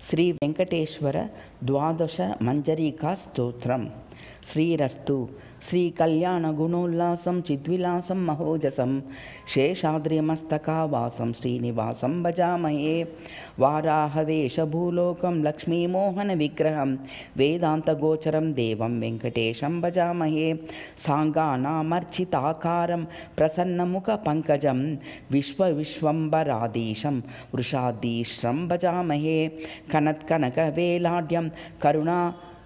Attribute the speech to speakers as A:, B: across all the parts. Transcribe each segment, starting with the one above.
A: श्री वेंकटेश्वर द्वादश मंजरीका स्तोत्रम। श्रीरस्तु श्री कल्याण गुणोल्लासं चिद्विलासं महोजसं शेषाद्रिमस्तकावासं श्रीनिवासं भजामहे। वाराहवेशभूलोकं लक्ष्मीमोहन विग्रहं वेदान्तगोचरं देवं वेंकटेशं भजामहे। साङ्गानामर्चिताकारं प्रसन्नमुखपङ्कजं विश्वविश्वम्भराधीशं वृषाधीश्रं भजामहे। कनत्कनकवेलाढ्यं करुणा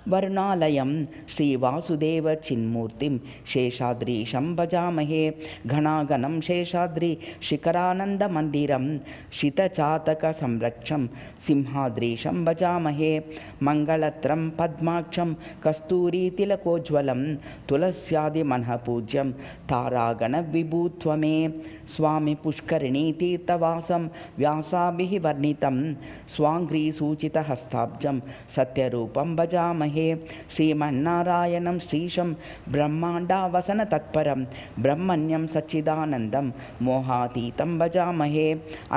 A: वरुणालयं श्रीवासुदेव चिन्मूर्तिं शेषाद्रीशं भजामहे। घनागनं शेषाद्रि शिखरानन्दमन्दिरं शितचातकसंरक्षं सिंहाद्रीशं भजामहे। मङ्गलत्रं पद्माक्षं कस्तूरीतिलकोज्ज्वलं तुलस्यादिमनःपूज्यं तारागणविभूत्वमे। स्वामी पुष्करिणीतीर्थवासं व्यासाभिः वर्णितं स्वाङ्घ्रिसूचितहस्ताब्जं सत्यरूपं भजामहे। श्रीमन्नारायणं श्रीशं ब्रह्माण्डावसनतत्परं ब्रह्मण्यं सच्चिदानन्दं मोहातीतं भजामहे।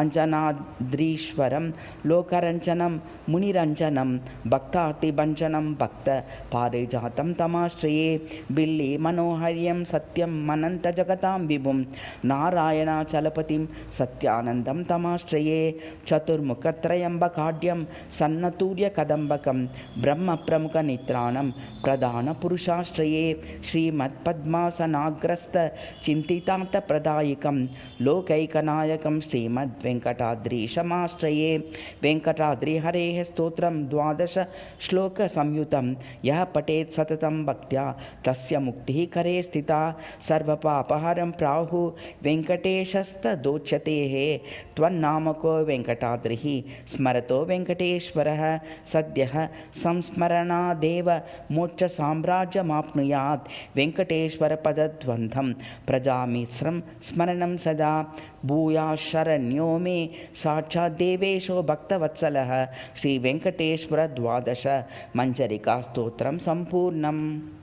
A: अञ्जनाद्रीश्वरं लोकरञ्जनं मुनिरञ्जनं भक्तार्तिभञ्जनं भक्तपारिजातं तमाश्रये। बिल्ली मनोहर्यं सत्यं मनन्तजगतां विभुं नारायणाचलपतिं सत्यानन्दं तमाश्रये। चतुर्मुखत्रयम्बकाढ्यं सन्नतूर्यकदम्बकं ब्रह्मप्रमुखनित्राणं प्रधानपुरुषाश्रये। श्रीमत्पद्मासनाग्रस्तचिन्तितार्थप्रदायकं लोकैकनायकं श्रीमद्वेङ्कटाद्रीशमाश्रये। वेङ्कटाद्रिहरेः स्तोत्रं 12 श्लोकसंयुतं यः पठेत् सततं भक्त्या तस्य मुक्तिः करे स्थिता। सर्वपापहरं प्राहुः वेङ्कटेशस्तदोच्यते। त्वन्नामको वेङ्कटाद्रिः स्मरतो वेङ्कटेश्वरः सद्यः संस्मरणादेव मोक्षसाम्राज्यमाप्नुयात्। वेङ्कटेश्वरपदद्वन्द्वं प्रजामिश्रं स्मरणं सदा भूयाशरण्यो मे साक्षाद्देवेशो भक्तवत्सलः। श्रीवेङ्कटेश्वर 12 मंजरिका स्तोत्रं सम्पूर्णम्।